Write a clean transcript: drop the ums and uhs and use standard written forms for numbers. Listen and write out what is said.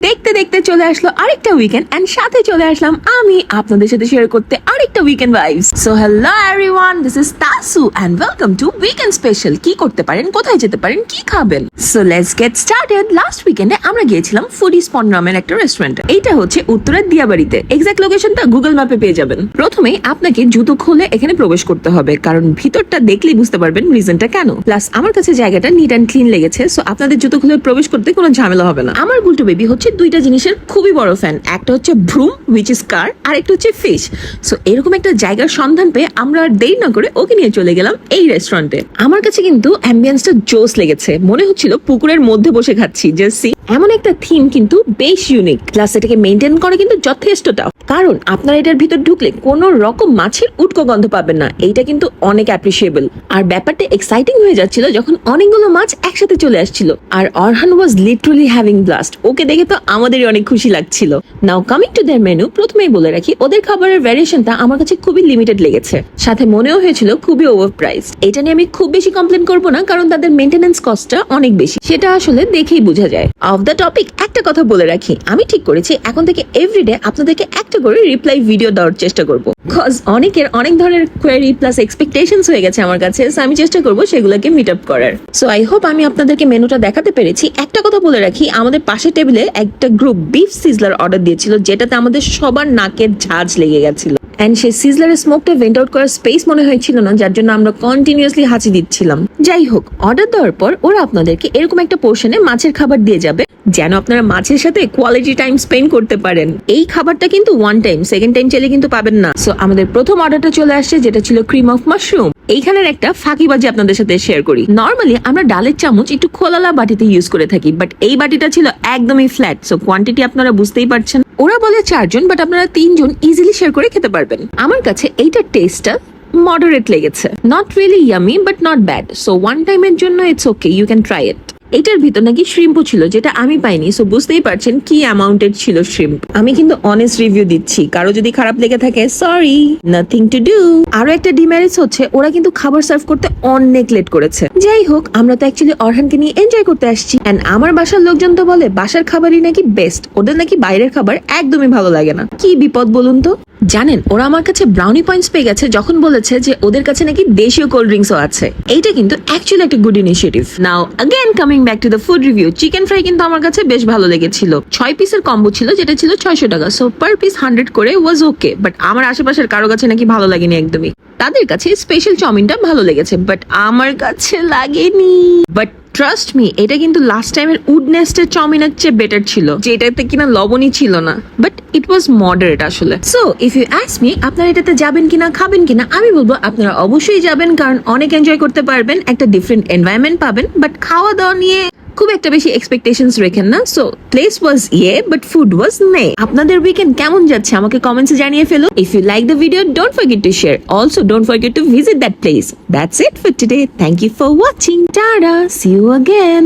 দেখতে দেখতে চলে আসলো আরেকটা উইকেন্ড এন্ড সাথে চলে আসলাম আমি আপনাদের সাথে শেয়ার করতে আরেকটা weekend vibes. So hello everyone, this is Tasu and welcome to weekend special. কি করতে পারেন, কোথায় যেতে পারেন, কি খাবেন, so let's get started. Last উইকেন্ডে আমরা গিয়েছিলাম ফুডি স্পন নামের একটা রেস্টুরেন্টে। এইটা হচ্ছে উত্তরের দিয়াবাড়িতে। এক্সাক্ট লোকেশনটা গুগল ম্যাপে পেয়ে যাবেন। প্রথমেই আপনাকে জুতো খুলে এখানে প্রবেশ করতে হবে, কারণ ভিতরটা দেখলেই বুঝতে পারবেন রিজনটা কেন। প্লাস আমার কাছে জায়গাটা নিট অ্যান্ড ক্লিন লেগেছে, সো আপনাদের জুতো খুলে প্রবেশ করতে কোনো ঝামেলা হবে না। আমার গুলটু বেবি হচ্ছে দুইটা জিনিসের খুবই বড় ফ্যান। একটা হচ্ছে ব্রুম হুইচ ইজ কার, আর একটা হচ্ছে ফিশ। সো এরকম একটা জায়গার সন্ধান পেয়ে আমরা আর দেরি না করে ওকে নিয়ে চলে গেলাম এই রেস্টুরেন্টে। আমার কাছে কিন্তু অ্যাম্বিয়েন্সটা জোস লেগেছে, মনে হচ্ছিল পুকুরের মধ্যে বসে খাচ্ছি। জাস্ট সি, এমন একটা থিম কিন্তু বেশ ইউনিক। প্লাস এটাকে মেনটেন করা কিন্তু যথেষ্ট টাফ, কারণ আপনারা এটার ভিতর ঢুকলে কোনো রকম মাছের উটকো গন্ধ পাবেন না। এইটা কিন্তু অনেক অ্যাপ্রিসিয়েবল। আর ব্যাপারটা এক্সাইটিং হয়ে যাচ্ছিল যখন অনেকগুলো মাছ একসাথে চলে আসছিল। আর অরহান ওয়াজ লিটারালি হ্যাভিং ব্লাস্ট। ওকে দেখে তো আমাদেরই অনেক খুশি লাগছিল। নাও কামিং টু দেয়ার মেনু, প্রথমেই বলে রাখি ওদের খাবারের ভ্যারিয়েশনটা আমার কাছে খুবই লিমিটেড লেগেছে, সাথে মনেও হয়েছিল খুবই ওভার প্রাইস। এটা নিয়ে আমি খুব বেশি কমপ্লেন করবো না, কারণ তাদের মেইনটেনেন্স কস্টটা অনেক বেশি, সেটা আসলে দেখেই বোঝা যায়। অফ দ্য টপিক একটা কথা বলে রাখি, আমি ঠিক করেছি এখন থেকে এভরিডে আপনাদেরকে একটা করে রিপ্লাই ভিডিও দেওয়ার চেষ্টা করবো। কজ অনেকের অনেক ধরনের কোয়েরি প্লাস এক্সপেকটেশনস হয়ে গেছে আমার কাছে, সো আমি চেষ্টা করবো সেগুলোকে মিট আপ করার। সো আই হোপ আমি আপনাদেরকে মেনুটা দেখাতে পেরেছি। একটা কথা বলে রাখি, আমাদের পাশের টেবিলে একটা গ্রুপ বিফ সিজলার অর্ডার দিয়েছিল, যেটাতে আমাদের সবার নাকের ঝাঁজ লেগে গেছিল। এন্ড সেই সিজলারের স্মোকটা ভেন্ট আউট করার স্পেস মনে হয়েছিল না, যার জন্য আমরা কন্টিনিউয়াসলি হাঁচি দিচ্ছিলাম। যাই হোক, অর্ডার দেওয়ার পর ওরা আপনাদেরকে এরকম একটা পোর্শনে মাছের খাবার দিয়ে যাবে, যেন আপনারা মাছের সাথে কোয়ালিটি টাইম স্পেন্ড করতে পারেন। এই খাবারটা কিন্তু ওয়ান টাইম, সেকেন্ড টাইম চাইলে কিন্তু পাবেন না। সো আমাদের প্রথম অর্ডারটা চলে আসছে, যেটা ছিল ক্রিম অফ মাশরুম। এইখানের একটা ফাঁকিবাজি আপনাদের সাথে শেয়ার করি। নর্মালি আমরা ডালের চামচ একটু খোলালা বাটিতে ইউজ করে থাকি, বাট এই বাটিটা ছিল একদমই ফ্ল্যাট। সো কোয়ান্টিটি আপনারা বুঝতেই পারছেন। ওরা বলে 4 জন, বাট আপনারা 3 জন ইজিলি শেয়ার করে খেতে পারবেন। আমার কাছে এইটার টেস্টটা মডারেট লেগেছে, not really yummy but not bad. So one টাইমের জন্য it's okay, you can try it. এটার ভিতর নাকি শ্রিম্পও ছিল, যেটা আমি পাইনি। সো বুঝতেই পারছেন কি অ্যামাউন্টেড ছিল শ্রিম্প। আমি কিন্তু অনেস্ট রিভিউ দিচ্ছি, কারো যদি খারাপ লেগে থাকে সরি, নাথিং টু ডু। আরো একটা ডিমেরিটস হচ্ছে ওরা কিন্তু খাবার সার্ভ করতে অনেক লেট করেছে। যাই হোক, আমরা তো অ্যাকচুয়ালি অরহানকে নিয়ে এনজয় করতে আসছি। এন্ড আমার বাসার লোকজন তো বলে বাসার খাবারই নাকি বেস্ট, ওদের নাকি বাইরের খাবার একদমই ভালো লাগে না। কি বিপদ বলুন তো। জানেন, ওরা আমার কাছে ব্রাউনি পয়েন্টস পেয়ে গেছে যখন বলেছে যে ওদের কাছে নাকি দেশীয় কোল্ড ড্রিঙ্কসও আছে। এইটা কিন্তু অ্যাকচুয়ালি একটা good initiative. Now again coming back to the food review, chicken fry কিন্তু আমার কাছে বেশ ভালো লেগেছিল। 6 পিসের কম্বো ছিল, যেটা ছিল 600 টাকা। সো পার পিস 100 করে ওয়াজ ওকে। বাট আমার আশেপাশের কারো কাছে নাকি ভালো লাগেনি একদমই। তাদের কাছে স্পেশাল চাউমিনটা ভালো লেগেছে, বাট আমার কাছে লাগেনি। বাট ট্রাস্ট মি, এটা কিন্তু লাস্ট টাইমের উড নেস্টের চাউমিনের চেয়ে বেটার ছিল, যেটাতে কিনা লবণই ছিল না, বাট ইট ওয়াজ মডারেট আসলে। So if you ask me আপনারা এটাতে যাবেন কিনা, খাবেন কিনা, আমি বলবো আপনারা অবশ্যই যাবেন, কারণ অনেক এনজয় করতে পারবেন, একটা ডিফারেন্ট এনভায়রনমেন্ট পাবেন। বাট খাওয়া দাওয়া নিয়ে খুব একটা বেশি এক্সপেকটেশনস রেখেন না। So place was but food was নে। আপনাদের উইকেন্ড কেমন যাচ্ছে আমাকে কমেন্টসে জানিয়ে ফেলো। If you like the video, don't forget to share. Also don't forget to visit that place. That's it for today. Thank you for watching. Tata, see you again.